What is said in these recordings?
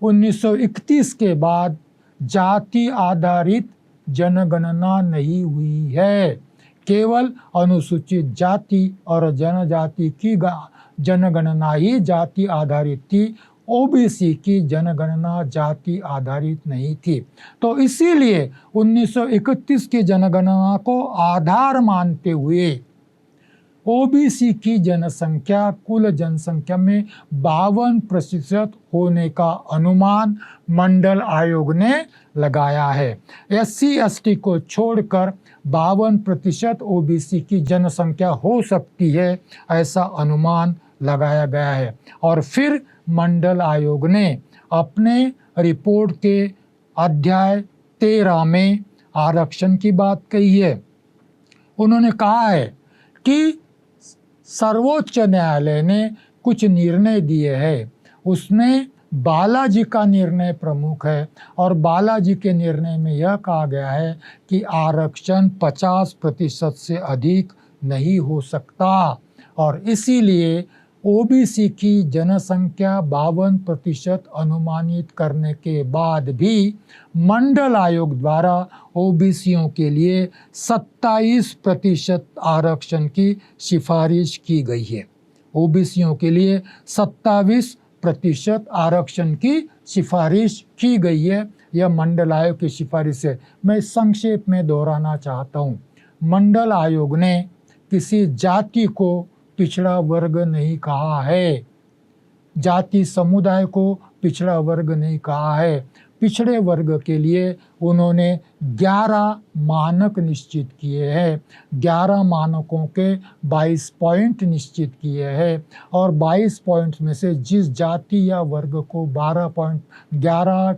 1931 के बाद जाति आधारित जनगणना नहीं हुई है। केवल अनुसूचित जाति और जनजाति की जनगणना ही जाति आधारित थी। ओबीसी की जनगणना जाति आधारित नहीं थी। तो इसीलिए 1931 की जनगणना को आधार मानते हुए ओबीसी की जनसंख्या कुल जनसंख्या में 52% होने का अनुमान मंडल आयोग ने लगाया है। SC/ST को छोड़कर 52% ओबीसी की जनसंख्या हो सकती है, ऐसा अनुमान लगाया गया है। और फिर मंडल आयोग ने अपने रिपोर्ट के अध्याय 13 में आरक्षण की बात कही है। उन्होंने कहा है कि सर्वोच्च न्यायालय ने कुछ निर्णय दिए हैं, उसमें बालाजी का निर्णय प्रमुख है और बालाजी के निर्णय में यह कहा गया है कि आरक्षण 50% से अधिक नहीं हो सकता और इसीलिए ओबीसी की जनसंख्या 52% अनुमानित करने के बाद भी मंडल आयोग द्वारा ओबीसीयों के लिए 27% आरक्षण की सिफारिश की गई है। ओबीसीयों के लिए 27% आरक्षण की सिफारिश की गई है। यह मंडल आयोग की सिफारिश है। मैं संक्षेप में दोहराना चाहता हूँ। मंडल आयोग ने किसी जाति को पिछड़ा वर्ग नहीं कहा है, जाति समुदाय को पिछड़ा वर्ग नहीं कहा है। पिछड़े वर्ग के लिए उन्होंने 11 मानक निश्चित किए हैं। 11 मानकों के 22 पॉइंट निश्चित किए हैं और 22 पॉइंट में से जिस जाति या वर्ग को 12 पॉइंट 11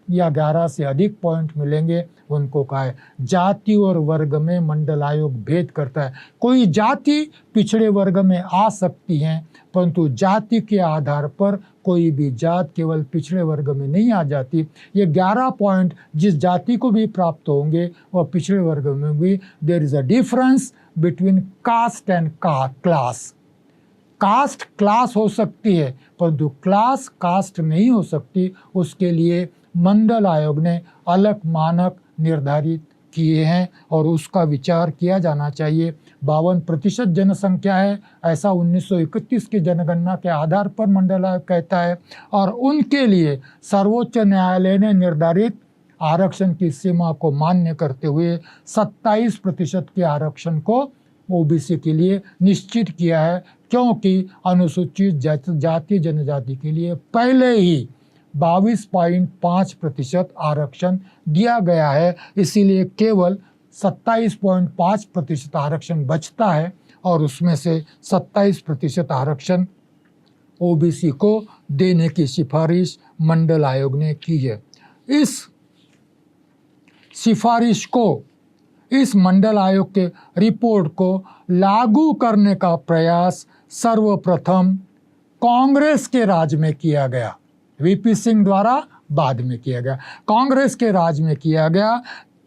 या 11 से अधिक पॉइंट मिलेंगे उनको कहा है। जाति और वर्ग में मंडल आयोग भेद करता है। कोई जाति पिछड़े वर्ग में आ सकती है, परंतु जाति के आधार पर कोई भी जात केवल पिछड़े वर्ग में नहीं आ जाती। ये 11 पॉइंट जिस जाति को भी प्राप्त होंगे वह पिछड़े वर्ग में भी। There is a difference between caste and class. Caste class हो सकती है परंतु क्लास कास्ट नहीं हो सकती। उसके लिए मंडल आयोग ने अलग मानक निर्धारित किए हैं और उसका विचार किया जाना चाहिए। 52% जनसंख्या है, ऐसा 1931 की जनगणना के आधार पर मंडल आयोग कहता है और उनके लिए सर्वोच्च न्यायालय ने निर्धारित आरक्षण की सीमा को मान्य करते हुए 27% के आरक्षण को ओबीसी के लिए निश्चित किया है, क्योंकि अनुसूचित जाति जनजाति के लिए पहले ही 22.5% आरक्षण दिया गया है। इसीलिए केवल 27.5% आरक्षण बचता है और उसमें से 27% आरक्षण ओबीसी को देने की सिफारिश मंडल आयोग ने की है। इस सिफारिश को, इस मंडल आयोग के रिपोर्ट को लागू करने का प्रयास सर्वप्रथम कांग्रेस के राज में किया गया। वीपी सिंह द्वारा बाद में किया गया। कांग्रेस के राज में किया गया।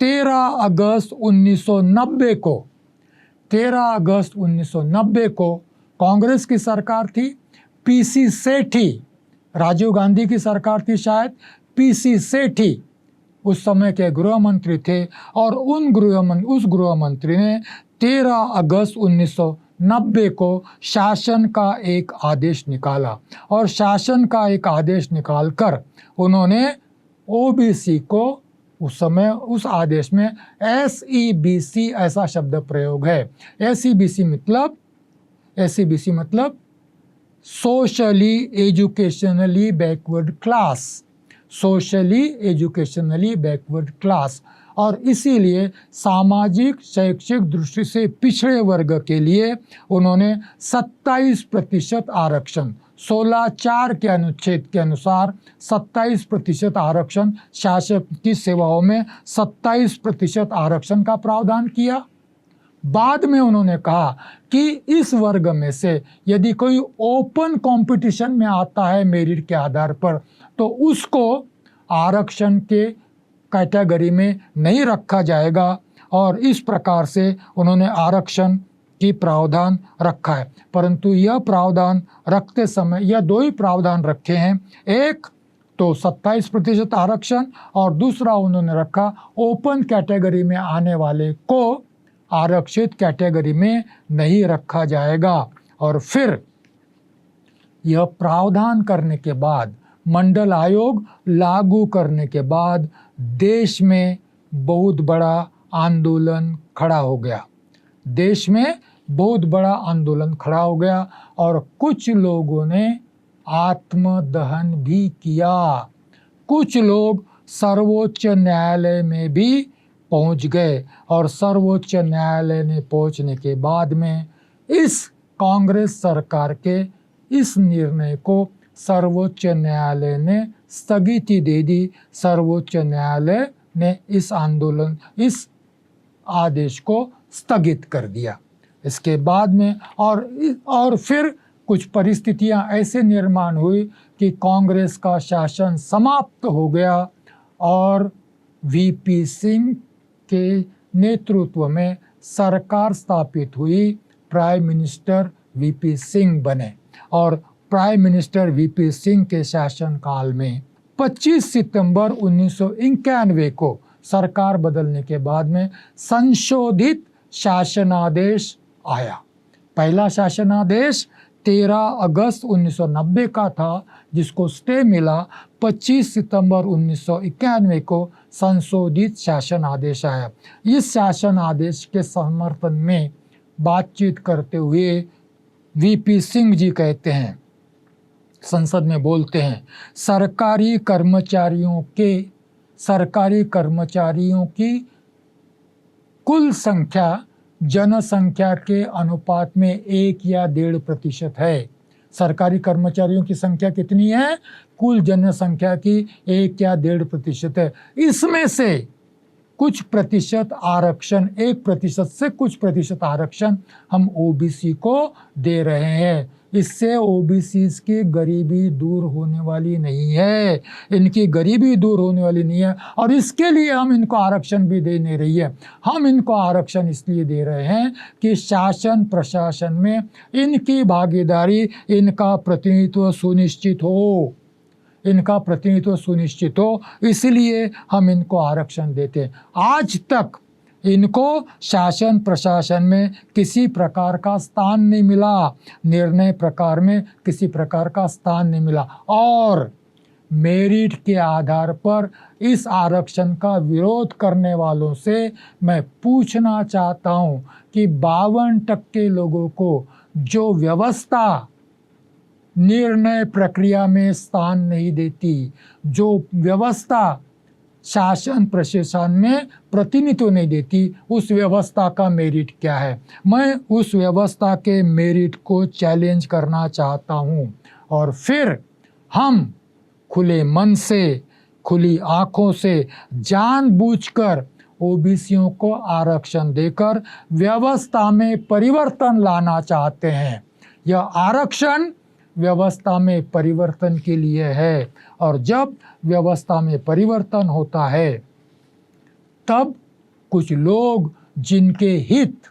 13 अगस्त 1990 को 13 अगस्त 1990 को कांग्रेस की सरकार थी। पीसी सेठी, राजीव गांधी की सरकार थी शायद। पीसी सेठी उस समय के गृह मंत्री थे और उस गृह मंत्री ने 13 अगस्त 1990 को शासन का एक आदेश निकाला और शासन का एक आदेश निकालकर उन्होंने ओबीसी को, उस समय उस आदेश में SEBC ऐसा शब्द प्रयोग है। SEBC मतलब socially educationally backward class, socially educationally backward class. और इसीलिए सामाजिक शैक्षिक दृष्टि से पिछड़े वर्ग के लिए उन्होंने 27% आरक्षण, 16(4) के अनुच्छेद के अनुसार 27% आरक्षण, शासक की सेवाओं में 27% आरक्षण का प्रावधान किया। बाद में उन्होंने कहा कि इस वर्ग में से यदि कोई ओपन कंपटीशन में आता है मेरिट के आधार पर, तो उसको आरक्षण के कैटेगरी में नहीं रखा जाएगा और इस प्रकार से उन्होंने आरक्षण की प्रावधान रखा है। परंतु यह प्रावधान रखते समय यह दो ही प्रावधान रखे हैं। एक, तो 27% आरक्षण, और दूसरा उन्होंने रखा ओपन कैटेगरी में आने वाले को आरक्षित कैटेगरी में नहीं रखा जाएगा। और फिर यह प्रावधान करने के बाद, मंडल आयोग लागू करने के बाद देश में बहुत बड़ा आंदोलन खड़ा हो गया। देश में बहुत बड़ा आंदोलन खड़ा हो गया और कुछ लोगों ने आत्मदहन भी किया। कुछ लोग सर्वोच्च न्यायालय में भी पहुंच गए और सर्वोच्च न्यायालय में पहुंचने के बाद में इस कांग्रेस सरकार के इस निर्णय को सर्वोच्च न्यायालय ने स्थगिति दे दी। सर्वोच्च न्यायालय ने इस आदेश को स्थगित कर दिया। इसके बाद में और फिर कुछ परिस्थितियां ऐसे निर्माण हुई कि कांग्रेस का शासन समाप्त हो गया और वीपी सिंह के नेतृत्व में सरकार स्थापित हुई। प्राइम मिनिस्टर वीपी सिंह बने और प्राइम मिनिस्टर वीपी सिंह के शासनकाल में 25 सितंबर 1991 को सरकार बदलने के बाद में संशोधित शासनादेश आया। पहला शासनादेश 13 अगस्त 1990 का था, जिसको स्टे मिला। 25 सितंबर 1991 को संशोधित शासन आदेश आया। इस शासन आदेश के समर्थन में बातचीत करते हुए वीपी सिंह जी कहते हैं, संसद में बोलते हैं, सरकारी कर्मचारियों की कुल संख्या जनसंख्या के अनुपात में 1 या 1.5% है। सरकारी कर्मचारियों की संख्या कितनी है? कुल जनसंख्या की 1 या 1.5% है। इसमें से कुछ प्रतिशत आरक्षण, 1% से कुछ प्रतिशत आरक्षण हम ओबीसी को दे रहे हैं। इससे ओबीसी की गरीबी दूर होने वाली नहीं है, इनकी गरीबी दूर होने वाली नहीं है और इसके लिए हम इनको आरक्षण भी दे नहीं रही है। हम इनको आरक्षण इसलिए दे रहे हैं कि शासन प्रशासन में इनकी भागीदारी, इनका प्रतिनिधित्व सुनिश्चित हो, इसलिए हम इनको आरक्षण देते हैं। आज तक इनको शासन प्रशासन में किसी प्रकार का स्थान नहीं मिला, निर्णय प्रकार में किसी प्रकार का स्थान नहीं मिला और मेरिट के आधार पर इस आरक्षण का विरोध करने वालों से मैं पूछना चाहता हूं कि 52% लोगों को जो व्यवस्था निर्णय प्रक्रिया में स्थान नहीं देती, जो व्यवस्था शासन प्रशासन में प्रतिनिधित्व नहीं देती, उस व्यवस्था का मेरिट क्या है? मैं उस व्यवस्था के मेरिट को चैलेंज करना चाहता हूं और फिर हम खुले मन से, खुली आंखों से, जानबूझकर ओबीसीयों को आरक्षण देकर व्यवस्था में परिवर्तन लाना चाहते हैं। यह आरक्षण व्यवस्था में परिवर्तन के लिए है और जब व्यवस्था में परिवर्तन होता है तब कुछ लोग जिनके हित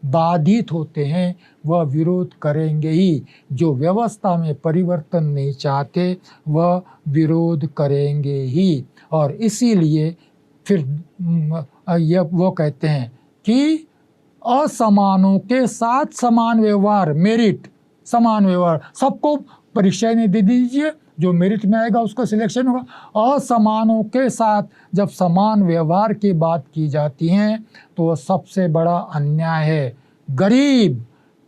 बाधित होते हैं वह विरोध करेंगे ही। जो व्यवस्था में परिवर्तन नहीं चाहते वह विरोध करेंगे ही और इसीलिए फिर वो कहते हैं कि असमानों के साथ समान व्यवहार, मेरिट, समान व्यवहार, सबको परीक्षा नहीं दे दीजिए, जो मेरिट में आएगा उसका सिलेक्शन होगा। असमानों के साथ जब समान व्यवहार की बात की जाती है तो वह सबसे बड़ा अन्याय है। गरीब,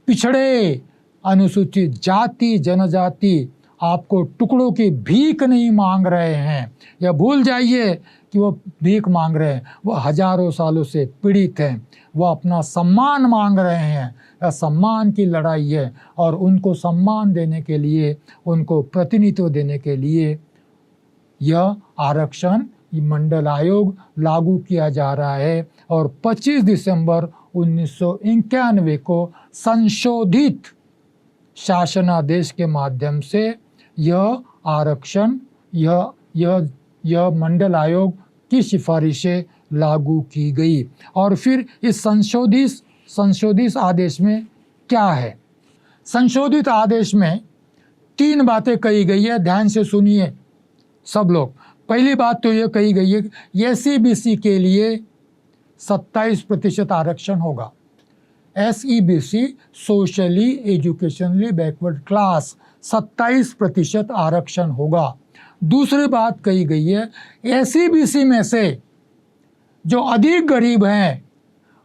पिछड़े, अनुसूचित जाति जनजाति आपको टुकड़ों की भीख नहीं मांग रहे हैं। यह भूल जाइए कि वो भीख मांग रहे हैं, वह हजारों सालों से पीड़ित हैं, वह अपना सम्मान मांग रहे हैं। यह सम्मान की लड़ाई है और उनको सम्मान देने के लिए, उनको प्रतिनिधित्व देने के लिए यह आरक्षण मंडल आयोग लागू किया जा रहा है और 25 दिसंबर 1991 को संशोधित शासनादेश के माध्यम से यह आरक्षण, यह मंडल आयोग की सिफारिशें लागू की गई। और फिर इस संशोधित आदेश में क्या है? संशोधित आदेश में 3 बातें कही गई है, ध्यान से सुनिए। सब लोग। पहली बात तो ये कही गई है कि SEBC के लिए 27% आरक्षण होगा। SEBC socially educationally backward class 27% आरक्षण होगा। दूसरी बात कही गई है SEBC में से जो अधिक गरीब हैं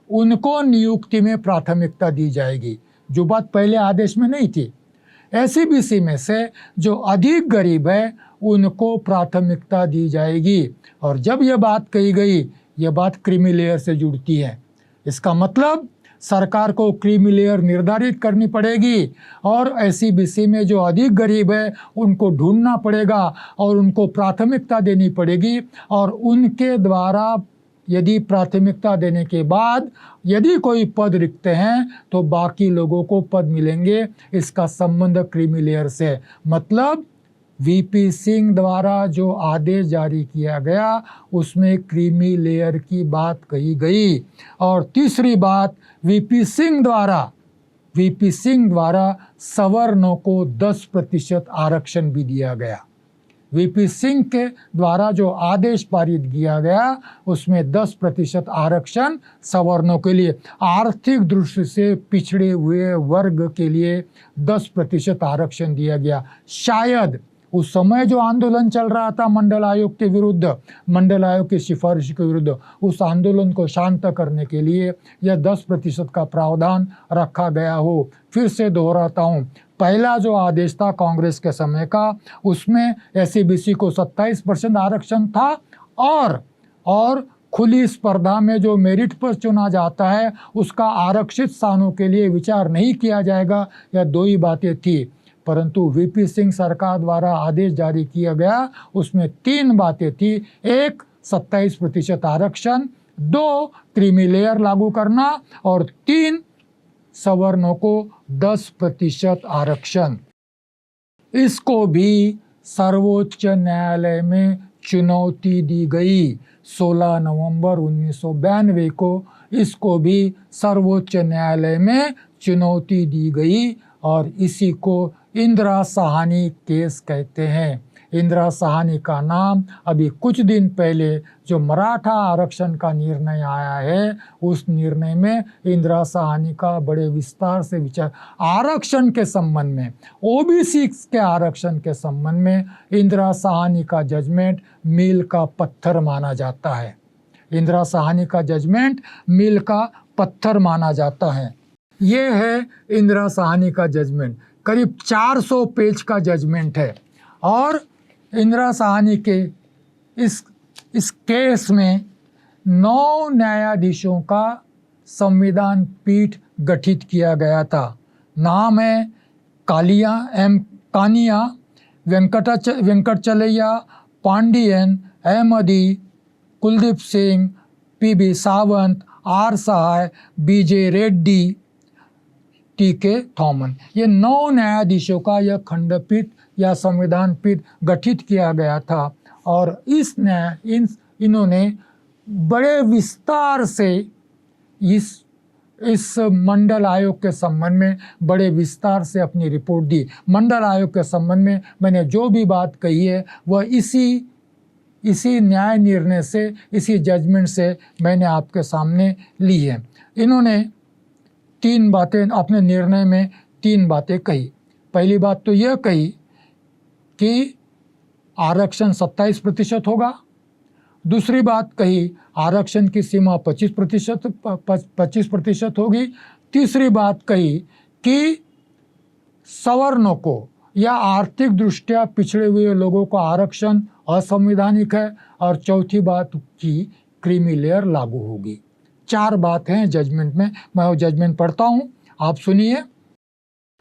उनको नियुक्ति में प्राथमिकता दी जाएगी, जो बात पहले आदेश में नहीं थी। SEBC में से जो अधिक गरीब है उनको प्राथमिकता दी जाएगी। और जब यह बात कही गई, यह बात क्रीमी लेयर से जुड़ती है। इसका मतलब सरकार को क्रीमी लेयर निर्धारित करनी पड़ेगी और SEBC में जो अधिक गरीब है उनको ढूंढना पड़ेगा और उनको प्राथमिकता देनी पड़ेगी। और उनके द्वारा यदि प्राथमिकता देने के बाद यदि कोई पद रिक्त हैं तो बाकी लोगों को पद मिलेंगे। इसका संबंध क्रीमी लेयर से, मतलब VP सिंह द्वारा जो आदेश जारी किया गया उसमें क्रीमी लेयर की बात कही गई। और तीसरी बात, VP सिंह द्वारा सवर्णों को 10% आरक्षण भी दिया गया। VP सिंह के द्वारा जो आदेश पारित किया गया उसमें 10% आरक्षण सवर्णों के लिए, आर्थिक दृष्टि से पिछड़े हुए वर्ग के लिए 10% आरक्षण दिया गया। शायद उस समय जो आंदोलन चल रहा था मंडल आयोग के विरुद्ध, मंडल आयोग की सिफारिश के विरुद्ध, उस आंदोलन को शांत करने के लिए यह 10% का प्रावधान रखा गया हो। फिर से दोहराता हूँ, पहला जो आदेश था कांग्रेस के समय का उसमें SEBC को 27% आरक्षण था और खुली स्पर्धा में जो मेरिट पर चुना जाता है उसका आरक्षित स्थानों के लिए विचार नहीं किया जाएगा। यह दो ही बातें थी। परंतु VP सिंह सरकार द्वारा आदेश जारी किया गया उसमें 3 बातें थी। 1, 27% आरक्षण, 2, क्रीमी लेयर लागू करना और 3, सवर्णों को 10% आरक्षण। इसको भी सर्वोच्च न्यायालय में चुनौती दी गई। 16 नवंबर 1992 को इसको भी सर्वोच्च न्यायालय में चुनौती दी गई और इसी को इंदिरा साहनी केस कहते हैं। इंदिरा साहनी का नाम अभी कुछ दिन पहले जो मराठा आरक्षण का निर्णय आया है उस निर्णय में इंदिरा साहनी का बड़े विस्तार से विचार, आरक्षण के संबंध में, OBC के आरक्षण के संबंध में इंदिरा साहनी का जजमेंट मील का पत्थर माना जाता है। इंदिरा साहनी का जजमेंट मील का पत्थर माना जाता है। ये है इंदिरा साहनी का जजमेंट, करीब 400 पेज का जजमेंट है। और इंदिरा साहनी के इस केस में 9 न्यायाधीशों का संविधान पीठ गठित किया गया था। नाम है कानिया, वेंकटचलैया, पांडियन, अहमदी, कुलदीप सिंह, PB सावंत, R सहाय, BJ रेड्डी, TK थॉमन। ये 9 न्यायाधीशों का यह खंडपीठ या संविधान पीठ गठित किया गया था। और इन्होंने बड़े विस्तार से इस मंडल आयोग के संबंध में बड़े विस्तार से अपनी रिपोर्ट दी। मंडल आयोग के संबंध में मैंने जो भी बात कही है वह इसी न्याय निर्णय से, इसी जजमेंट से मैंने आपके सामने ली है। इन्होंने 3 बातें अपने निर्णय में 3 बातें कही। पहली बात तो यह कही कि आरक्षण 27% होगा। दूसरी बात कही आरक्षण की सीमा 25% होगी। तीसरी बात कही कि सवर्णों को या आर्थिक दृष्टया पिछड़े हुए लोगों को आरक्षण असंवैधानिक है। और चौथी बात की क्रीमी लेयर लागू होगी। 4 बात हैं जजमेंट में। मैं वो जजमेंट पढ़ता हूँ, आप सुनिए।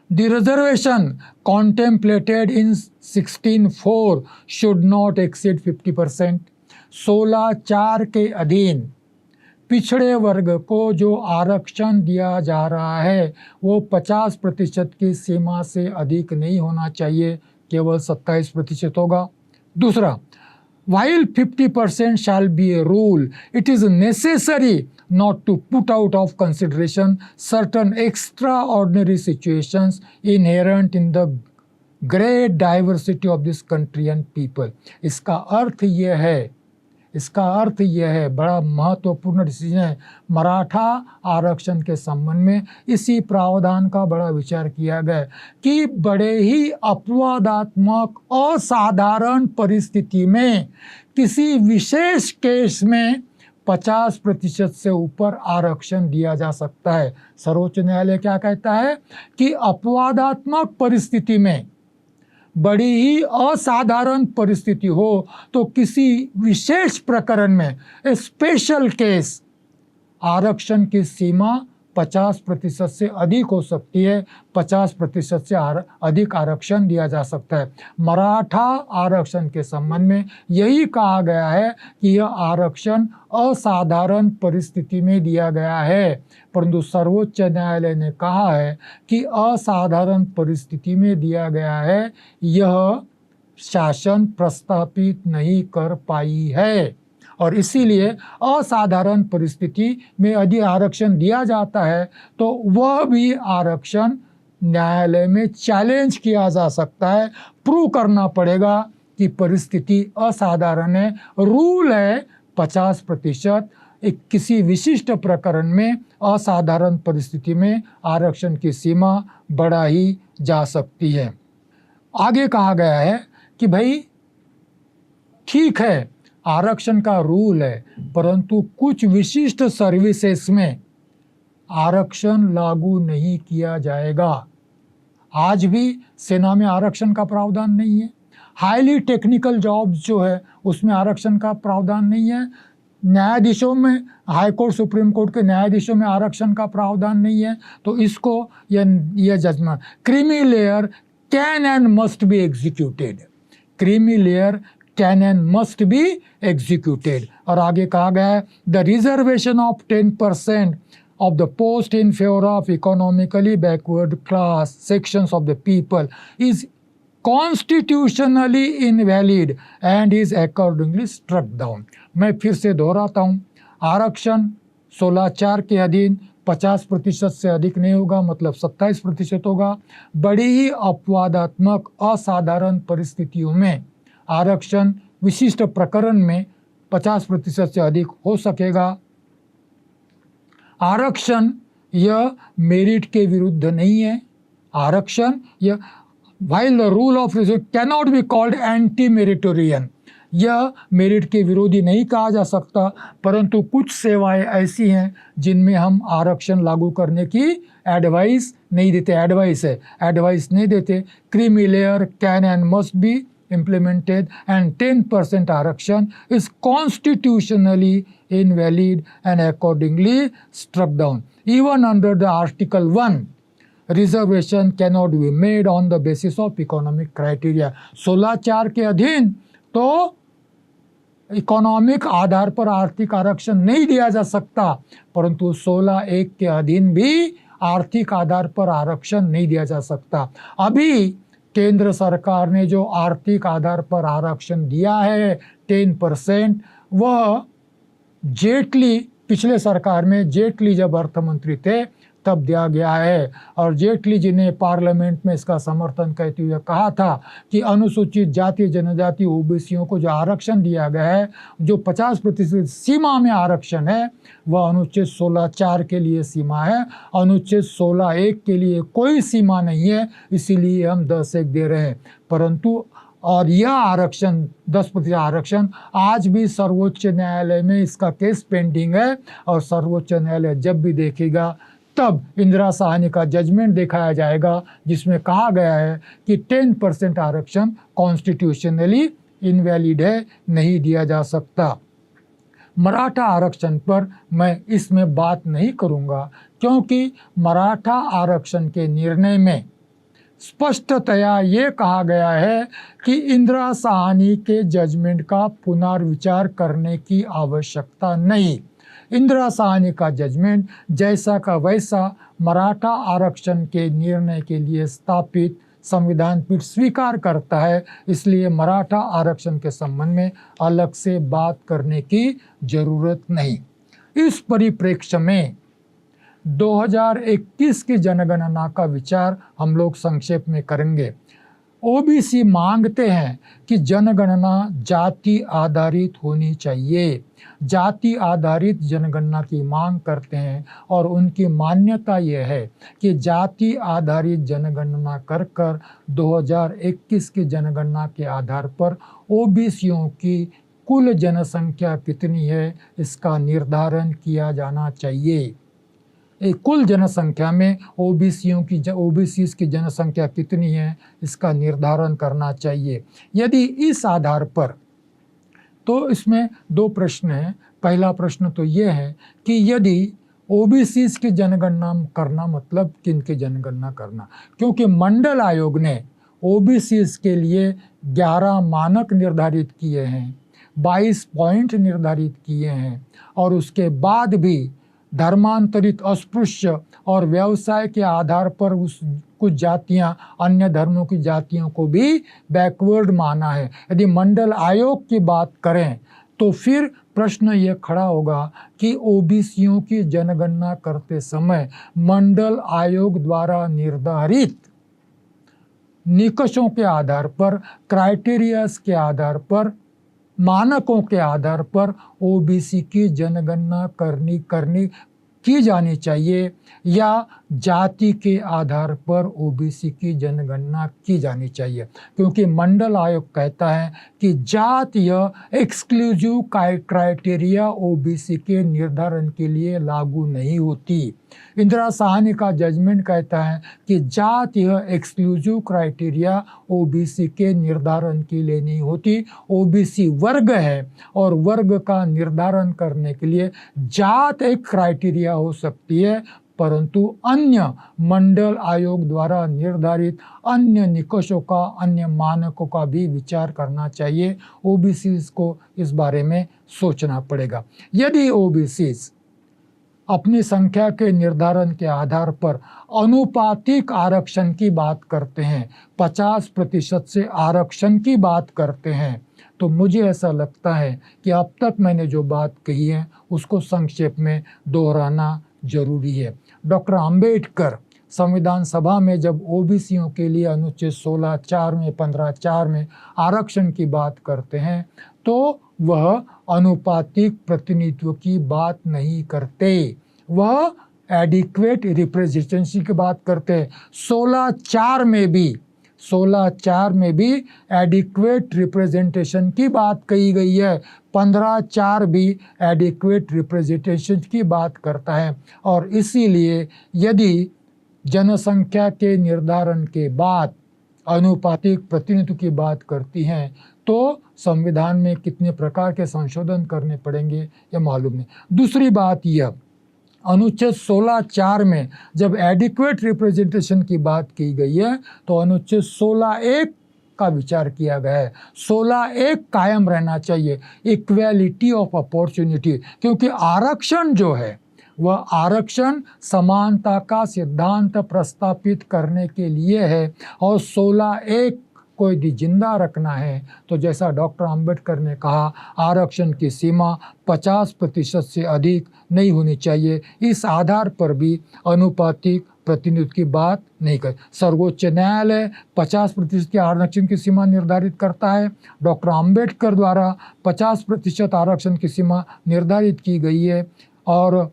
The reservation contemplated in 16(4) should not exceed 50%। 16(4) के अधीन पिछड़े वर्ग को जो आरक्षण दिया जा रहा है वो 50% की सीमा से अधिक नहीं होना चाहिए, केवल 27% होगा। दूसरा, while 50% shall be a rule, it is necessary not to put out of consideration certain extraordinary situations inherent in the great diversity of this country and people. इसका अर्थ यह है, बड़ा महत्वपूर्ण डिसीजन है। मराठा आरक्षण के संबंध में इसी प्रावधान का बड़ा विचार किया गया कि बड़े ही अपवादात्मक असाधारण परिस्थिति में किसी विशेष केस में 50% से ऊपर आरक्षण दिया जा सकता है। सर्वोच्च न्यायालय क्या कहता है कि अपवादात्मक परिस्थिति में, बड़ी ही असाधारण परिस्थिति हो तो किसी विशेष प्रकरण में, स्पेशल केस, आरक्षण की सीमा 50% से अधिक हो सकती है। 50% से अधिक आरक्षण दिया जा सकता है। मराठा आरक्षण के संबंध में यही कहा गया है कि यह आरक्षण असाधारण परिस्थिति में दिया गया है, परंतु सर्वोच्च न्यायालय ने कहा है कि असाधारण परिस्थिति में दिया गया है, यह शासन प्रस्तापित नहीं कर पाई है और इसीलिए असाधारण परिस्थिति में यदि आरक्षण दिया जाता है तो वह भी आरक्षण न्यायालय में चैलेंज किया जा सकता है। प्रूव करना पड़ेगा कि परिस्थिति असाधारण है। रूल है 50%, किसी विशिष्ट प्रकरण में असाधारण परिस्थिति में आरक्षण की सीमा बढ़ाई जा सकती है। आगे कहा गया है कि भाई ठीक है, आरक्षण का रूल है, परंतु कुछ विशिष्ट सर्विसेज में आरक्षण लागू नहीं किया जाएगा। आज भी सेना में आरक्षण का प्रावधान नहीं है। हाईली टेक्निकल जॉब्स जो है उसमें आरक्षण का प्रावधान नहीं है। न्यायाधीशों में, हाई कोर्ट सुप्रीम कोर्ट के न्यायाधीशों में आरक्षण का प्रावधान नहीं है। तो इसको यह judgement, creamy layer can and must be executed, creamy layer can and must be executed. और आगे कहा गया है the reservation of 10% of the post in favor of economically backward class sections of the people is constitutionally invalid and is accordingly struck down। मैं फिर से दोहराता हूँ, आरक्षण 16(4) के अधीन 50% से अधिक नहीं होगा, मतलब 27% होगा। बड़ी ही अपवादात्मक असाधारण परिस्थितियों में आरक्षण विशिष्ट प्रकरण में 50% से अधिक हो सकेगा। आरक्षण यह मेरिट के विरुद्ध नहीं है। आरक्षण यह, while the rule of reservation cannot be called anti-meritorian, यह मेरिट के विरोधी नहीं कहा जा सकता, परंतु कुछ सेवाएं ऐसी हैं जिनमें हम आरक्षण लागू करने की एडवाइस नहीं देते। एडवाइस नहीं देते। Creamy layer can and must B implemented and 10% आरक्षण is constitutionally invalid and accordingly struck down. Even under the Article 1, reservation cannot be made on the basis of economic criteria। 16(4) के अधीन तो economic आधार पर आर्थिक आरक्षण नहीं दिया जा सकता, परंतु 16(1) के अधीन भी आर्थिक आधार पर आरक्षण नहीं दिया जा सकता। अभी केंद्र सरकार ने जो आर्थिक आधार पर आरक्षण दिया है 10%, वह जेटली, पिछले सरकार में जेटली जब अर्थ मंत्री थे तब दिया गया है। और जेटली जी ने पार्लियामेंट में इसका समर्थन करते हुए कहा था कि अनुसूचित जाति जनजाति ओबीसीओं को जो आरक्षण दिया गया है, जो 50% सीमा में आरक्षण है, वह अनुच्छेद 16(4) के लिए सीमा है। अनुच्छेद 16(1) के लिए कोई सीमा नहीं है, इसीलिए हम 10(1) दे रहे हैं। परंतु और यह आरक्षण 10% आरक्षण आज भी सर्वोच्च न्यायालय में इसका केस पेंडिंग है, और सर्वोच्च न्यायालय जब भी देखेगा तब इंदिरा साहनी का जजमेंट दिखाया जाएगा जिसमें कहा गया है कि 10% आरक्षण कॉन्स्टिट्यूशनली इनवैलिड है, नहीं दिया जा सकता। मराठा आरक्षण पर मैं इसमें बात नहीं करूंगा, क्योंकि मराठा आरक्षण के निर्णय में स्पष्टतया ये कहा गया है कि इंदिरा साहनी के जजमेंट का पुनर्विचार करने की आवश्यकता नहीं। इंदिरा साहनी का जजमेंट जैसा का वैसा मराठा आरक्षण के निर्णय के लिए स्थापित संविधान पीठ स्वीकार करता है, इसलिए मराठा आरक्षण के संबंध में अलग से बात करने की जरूरत नहीं। इस परिप्रेक्ष्य में 2021 की जनगणना का विचार हम लोग संक्षेप में करेंगे। ओबीसी मांगते हैं कि जनगणना जाति आधारित होनी चाहिए। जाति आधारित जनगणना की मांग करते हैं और उनकी मान्यता यह है कि जाति आधारित जनगणना कर 2021 की जनगणना के आधार पर ओबीसियों की कुल जनसंख्या कितनी है इसका निर्धारण किया जाना चाहिए। कुल जनसंख्या में ओबीसी की जनसंख्या कितनी है इसका निर्धारण करना चाहिए। यदि इस आधार पर, तो इसमें दो प्रश्न हैं। पहला प्रश्न तो ये है कि यदि ओबीसी की जनगणना करना मतलब किन की जनगणना करना, क्योंकि मंडल आयोग ने ओबीसी के लिए 11 मानक निर्धारित किए हैं, 22 पॉइंट निर्धारित किए हैं और उसके बाद भी धर्मांतरित, अस्पृश्य और व्यवसाय के आधार पर कुछ जातियां अन्य धर्मों की जातियों को भी बैकवर्ड माना है। यदि मंडल आयोग की बात करें तो फिर प्रश्न ये खड़ा होगा कि ओबीसियों की जनगणना करते समय मंडल आयोग द्वारा निर्धारित निकषों के आधार पर, क्राइटेरियाज के आधार पर, मानकों के आधार पर ओबीसी की जनगणना की जानी चाहिए या जाति के आधार पर ओबीसी की जनगणना की जानी चाहिए। क्योंकि मंडल आयोग कहता है कि जातीय एक्सक्लूसिव क्राइटेरिया ओबीसी के निर्धारण के लिए लागू नहीं होती। इंदिरा साहनी का जजमेंट कहता है कि जातीय एक्सक्लूसिव क्राइटेरिया ओबीसी के निर्धारण के लिए नहीं होती। ओबीसी वर्ग है और वर्ग का निर्धारण करने के लिए जात एक क्राइटेरिया हो सकती है, परंतु अन्य मंडल आयोग द्वारा निर्धारित अन्य निकषों का, अन्य मानकों का भी विचार करना चाहिए। ओबीसी को इस बारे में सोचना पड़ेगा। यदि ओबीसी अपनी संख्या के निर्धारण के आधार पर अनुपातिक आरक्षण की बात करते हैं, 50% से आरक्षण की बात करते हैं, तो मुझे ऐसा लगता है कि अब तक मैंने जो बात कही है उसको संक्षेप में दोहराना जरूरी है। डॉक्टर अंबेडकर संविधान सभा में जब ओबीसियों के लिए अनुच्छेद 16(4) में, 15(4) में आरक्षण की बात करते हैं तो वह अनुपातिक प्रतिनिधित्व की बात नहीं करते, वह एडिक्वेट रिप्रेजेंटेशन की बात करते हैं। 16(4) में भी एडिक्वेट रिप्रेजेंटेशन की बात कही गई है। 15(4) भी एडिक्वेट रिप्रेजेंटेशन की बात करता है। और इसीलिए यदि जनसंख्या के निर्धारण के बाद अनुपातिक प्रतिनिधित्व की बात करती हैं तो संविधान में कितने प्रकार के संशोधन करने पड़ेंगे ये मालूम नहीं। दूसरी बात यह, अनुच्छेद 16(4) में जब एडिक्वेट रिप्रेजेंटेशन की बात की गई है तो अनुच्छेद 16(1) का विचार किया गया है। 16(1) कायम रहना चाहिए, इक्वेलिटी ऑफ अपॉर्चुनिटी, क्योंकि आरक्षण जो है वह आरक्षण समानता का सिद्धांत प्रस्तापित करने के लिए है और 16(1) को यदि जिंदा रखना है तो जैसा डॉक्टर अंबेडकर ने कहा, आरक्षण की सीमा 50% से अधिक नहीं होनी चाहिए। इस आधार पर भी अनुपातिक प्रतिनिधित्व की बात नहीं कर। सर्वोच्च न्यायालय 50% के आरक्षण की सीमा निर्धारित करता है। डॉक्टर अंबेडकर द्वारा 50% आरक्षण की सीमा निर्धारित की गई है और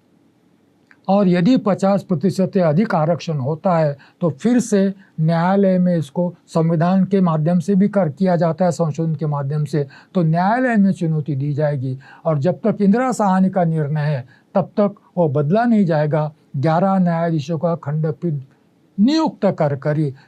यदि 50% से अधिक आरक्षण होता है तो फिर से न्यायालय में इसको संविधान के माध्यम से भी किया जाता है, संशोधन के माध्यम से, तो न्यायालय में चुनौती दी जाएगी। और जब तक इंदिरा साहनी का निर्णय है तब तक वो बदला नहीं जाएगा। 11 न्यायाधीशों का खंडपीठ नियुक्त कर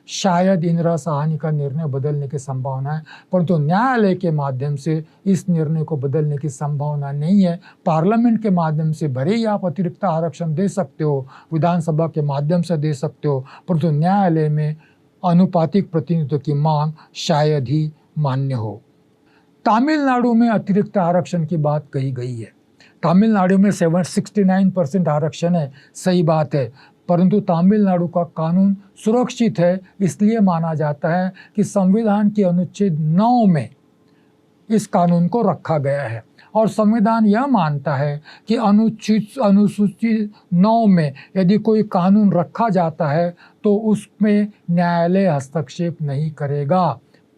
शायद इंदिरा साहनी का निर्णय बदलने की संभावना है, परंतु न्यायालय के माध्यम से इस निर्णय को बदलने की संभावना नहीं है। पार्लियामेंट के माध्यम से भले ही आप अतिरिक्त आरक्षण दे सकते हो, विधानसभा के माध्यम से दे सकते हो, परंतु न्यायालय में अनुपातिक प्रतिनिधित्व की मांग शायद ही मान्य हो। तमिलनाडु में अतिरिक्त आरक्षण की बात कही गई है। तमिलनाडु में 69% आरक्षण है, सही बात है, परंतु तमिलनाडु का कानून सुरक्षित है, इसलिए माना जाता है कि संविधान के अनुच्छेद 9 में इस कानून को रखा गया है। और संविधान यह मानता है कि अनुसूची 9 में यदि कोई कानून रखा जाता है तो उसमें न्यायालय हस्तक्षेप नहीं करेगा।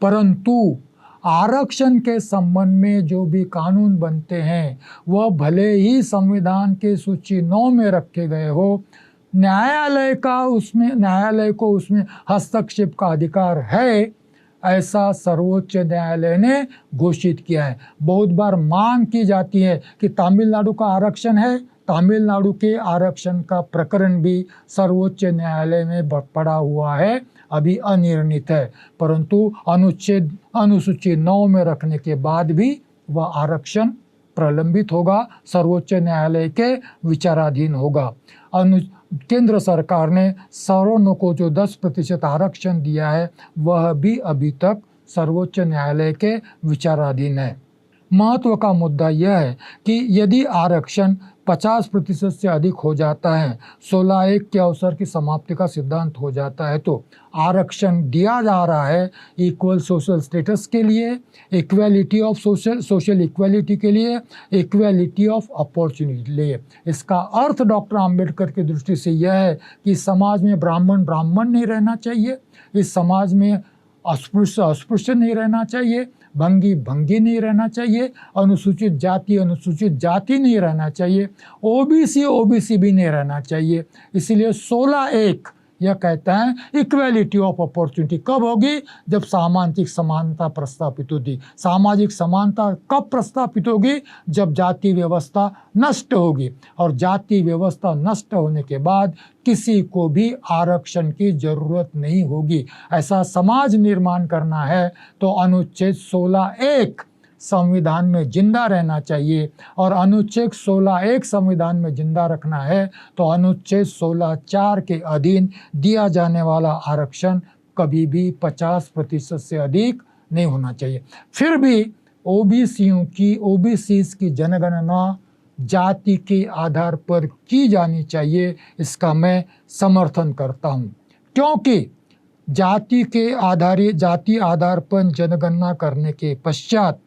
परंतु आरक्षण के संबंध में जो भी कानून बनते हैं वह भले ही संविधान के सूची 9 में रखे गए हो, न्यायालय को उसमें हस्तक्षेप का अधिकार है, ऐसा सर्वोच्च न्यायालय ने घोषित किया है। बहुत बार मांग की जाती है कि तमिलनाडु का आरक्षण है, तमिलनाडु के आरक्षण का प्रकरण भी सर्वोच्च न्यायालय में पड़ा हुआ है, अभी अनिर्णित है, परंतु अनुसूची 9 में रखने के बाद भी वह आरक्षण प्रलंबित होगा, सर्वोच्च न्यायालय के विचाराधीन होगा। केंद्र सरकार ने सवर्णों को जो 10% आरक्षण दिया है वह भी अभी तक सर्वोच्च न्यायालय के विचाराधीन है। महत्व का मुद्दा यह है कि यदि आरक्षण 50% से अधिक हो जाता है, 16(1) के अवसर की समाप्ति का सिद्धांत हो जाता है, तो आरक्षण दिया जा रहा है इक्वल सोशल स्टेटस के लिए, इक्वालिटी ऑफ सोशल इक्वालिटी के लिए, इक्वालिटी ऑफ अपॉर्चुनिटी के लिए। इसका अर्थ डॉक्टर आम्बेडकर की दृष्टि से यह है कि समाज में ब्राह्मण नहीं रहना चाहिए, इस समाज में अस्पृश्य नहीं रहना चाहिए, भंगी नहीं रहना चाहिए, अनुसूचित जाति नहीं रहना चाहिए, ओबीसी भी नहीं रहना चाहिए। इसलिए 16(1) यह कहता है इक्वालिटी ऑफ अपॉर्चुनिटी कब होगी? जब सामाजिक समानता प्रस्थापित होगी। सामाजिक समानता कब प्रस्थापित होगी? जब जाति व्यवस्था नष्ट होगी, और जाति व्यवस्था नष्ट होने के बाद किसी को भी आरक्षण की जरूरत नहीं होगी। ऐसा समाज निर्माण करना है तो अनुच्छेद 16(1) संविधान में जिंदा रहना चाहिए, और अनुच्छेद 16(1) संविधान में जिंदा रखना है तो अनुच्छेद 16(4) के अधीन दिया जाने वाला आरक्षण कभी भी 50% से अधिक नहीं होना चाहिए। फिर भी ओबीसीज की जनगणना जाति के आधार पर की जानी चाहिए, इसका मैं समर्थन करता हूँ, क्योंकि जाति आधार पर जनगणना करने के पश्चात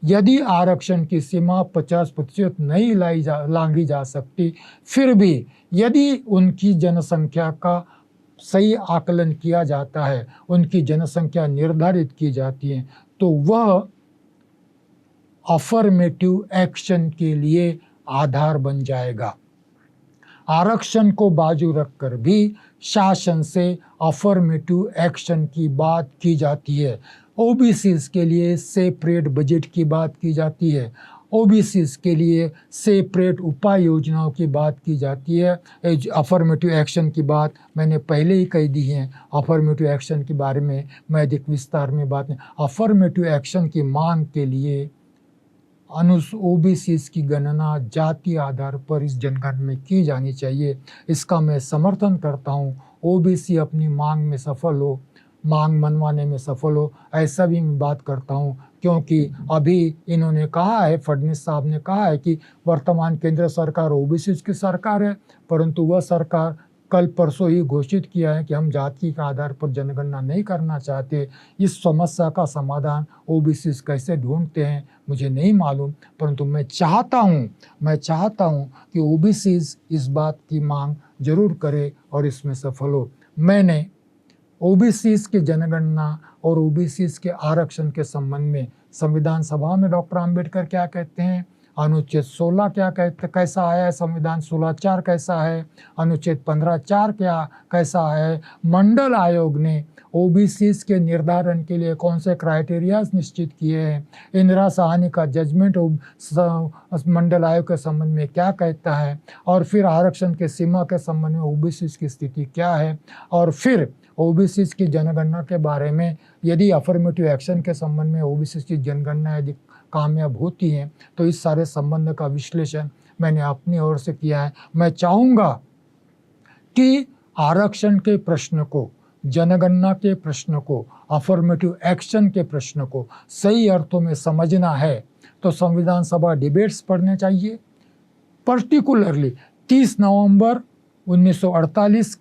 यदि आरक्षण की सीमा 50% नहीं लांघी जा सकती, फिर भी यदि उनकी जनसंख्या का सही आकलन किया जाता है, उनकी जनसंख्या निर्धारित की जाती है, तो वह अफर्मेटिव एक्शन के लिए आधार बन जाएगा। आरक्षण को बाजू रखकर भी शासन से अफर्मेटिव एक्शन की बात की जाती है। ओबीसीज के लिए सेपरेट बजट की बात की जाती है, ओबीसीज के लिए सेपरेट उपाय योजनाओं की बात की जाती है। अफर्मेटिव एक्शन की बात मैंने पहले ही कह दी है, अफर्मेटिव एक्शन के बारे में मैं अधिक विस्तार में बात नहीं। अफर्मेटिव एक्शन की मांग के लिए ओबीसीज की गणना जाति आधार पर इस जनगणना में की जानी चाहिए, इसका मैं समर्थन करता हूँ। ओबीसी अपनी मांग में सफल हो, मांग मनवाने में सफल हो, ऐसा भी मैं बात करता हूँ, क्योंकि अभी इन्होंने कहा है, फडणवीस साहब ने कहा है कि वर्तमान केंद्र सरकार ओबीसी की सरकार है, परंतु वह सरकार कल परसों ही घोषित किया है कि हम जाति के आधार पर जनगणना नहीं करना चाहते। इस समस्या का समाधान ओबीसी कैसे ढूंढते हैं मुझे नहीं मालूम, परंतु मैं चाहता हूँ कि ओबीसी इस बात की मांग जरूर करे और इसमें सफल हो। मैंने ओबीसी की जनगणना और ओबीसी के आरक्षण के संबंध में संविधान सभा में डॉक्टर आम्बेडकर क्या कहते हैं, अनुच्छेद 16 क्या कहते कैसा आया है, संविधान 16(4) कैसा है, अनुच्छेद 15(4) कैसा है, मंडल आयोग ने ओबीसी के निर्धारण के लिए कौन से क्राइटेरियाज निश्चित किए हैं, इंदिरा साहनी का जजमेंट मंडल आयोग के संबंध में क्या कहता है, और फिर आरक्षण के सीमा के संबंध में ओबीसी की स्थिति क्या है, और फिर ओबीसी की जनगणना के बारे में यदि अफर्मेटिव एक्शन के संबंध में ओबीसी की जनगणना यदि कामयाब होती हैं तो इस सारे संबंध का विश्लेषण मैंने अपनी ओर से किया है। मैं चाहूँगा कि आरक्षण के प्रश्न को, जनगणना के प्रश्न को, अफर्मेटिव एक्शन के प्रश्न को सही अर्थों में समझना है तो संविधान सभा डिबेट्स पढ़ने चाहिए। पर्टिकुलरली 30 नवंबर 1948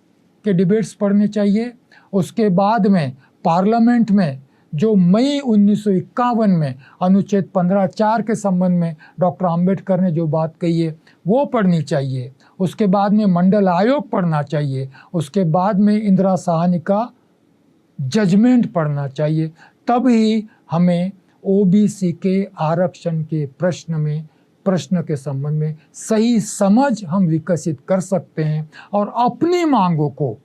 के डिबेट्स पढ़ने चाहिए। उसके बाद में पार्लियामेंट में जो मई 1951 में अनुच्छेद 15(4) के संबंध में डॉक्टर आम्बेडकर ने जो बात कही है वो पढ़नी चाहिए। उसके बाद में मंडल आयोग पढ़ना चाहिए। उसके बाद में इंदिरा साहनी का जजमेंट पढ़ना चाहिए। तभी हमें ओबीसी के आरक्षण के प्रश्न के संबंध में सही समझ हम विकसित कर सकते हैं। और अपनी मांगों को,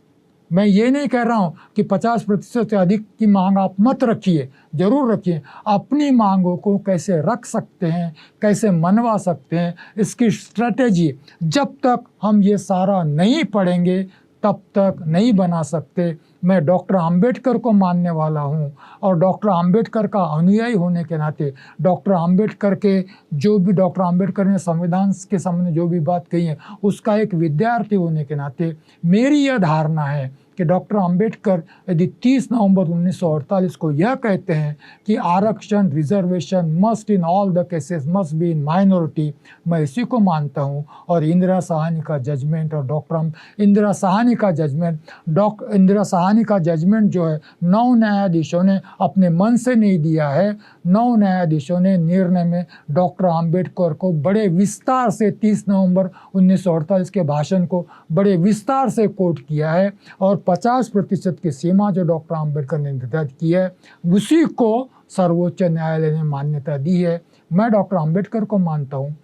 मैं ये नहीं कह रहा हूँ कि 50% से अधिक की मांग आप मत रखिए, जरूर रखिए। अपनी मांगों को कैसे रख सकते हैं, कैसे मनवा सकते हैं, इसकी स्ट्रेटेजी जब तक हम ये सारा नहीं पढ़ेंगे तब तक नहीं बना सकते। मैं डॉक्टर आम्बेडकर को मानने वाला हूँ और डॉक्टर आम्बेडकर का अनुयायी होने के नाते, डॉक्टर आम्बेडकर के जो भी डॉक्टर आम्बेडकर ने संविधान के संबंध में जो भी बात कही है उसका एक विद्यार्थी होने के नाते मेरी यह धारणा है कि डॉक्टर आम्बेडकर यदि 30 नवंबर 1948 को यह कहते हैं कि आरक्षण, reservation must in all the cases must be in minority, मैं इसी को मानता हूँ। और इंदिरा साहनी का जजमेंट और इंदिरा साहनी का जजमेंट जो है 9 न्यायाधीशों ने अपने मन से नहीं दिया है। 9 न्यायाधीशों ने निर्णय में डॉक्टर आम्बेडकर को बड़े विस्तार से 30 नवंबर 1948 के भाषण को बड़े विस्तार से कोट किया है और 50% की सीमा जो डॉक्टर आम्बेडकर ने निर्धारित की है उसी को सर्वोच्च न्यायालय ने मान्यता दी है। मैं डॉक्टर आम्बेडकर को मानता हूँ।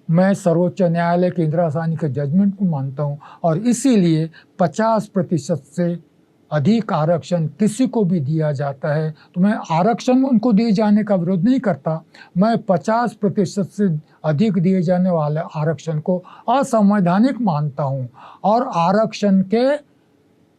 मैं सर्वोच्च न्यायालय के इंदिरा साहनी के जजमेंट को मानता हूँ और इसीलिए 50% से अधिक आरक्षण किसी को भी दिया जाता है तो मैं आरक्षण उनको दिए जाने का विरोध नहीं करता। मैं 50% से अधिक दिए जाने वाले आरक्षण को असंवैधानिक मानता हूँ और आरक्षण के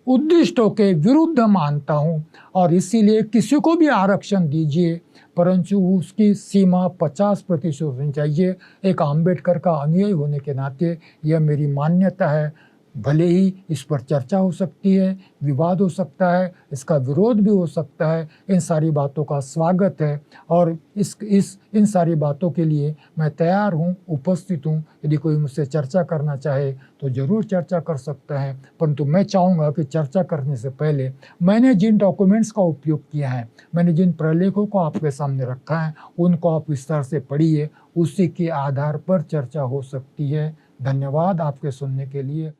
उद्दिष्टों के विरुद्ध मानता हूँ। और इसीलिए किसी को भी आरक्षण दीजिए परंतु उसकी सीमा 50% होनी चाहिए। एक आम्बेडकर का अनुयायी होने के नाते यह मेरी मान्यता है। भले ही इस पर चर्चा हो सकती है, विवाद हो सकता है, इसका विरोध भी हो सकता है, इन सारी बातों का स्वागत है और इन सारी बातों के लिए मैं तैयार हूँ, उपस्थित हूँ। यदि कोई मुझसे चर्चा करना चाहे तो ज़रूर चर्चा कर सकता है, परंतु मैं चाहूँगा कि चर्चा करने से पहले मैंने जिन डॉक्यूमेंट्स का उपयोग किया है, मैंने जिन प्रलेखों को आपके सामने रखा है उनको आप विस्तार से पढ़िए, उसी के आधार पर चर्चा हो सकती है। धन्यवाद आपके सुनने के लिए।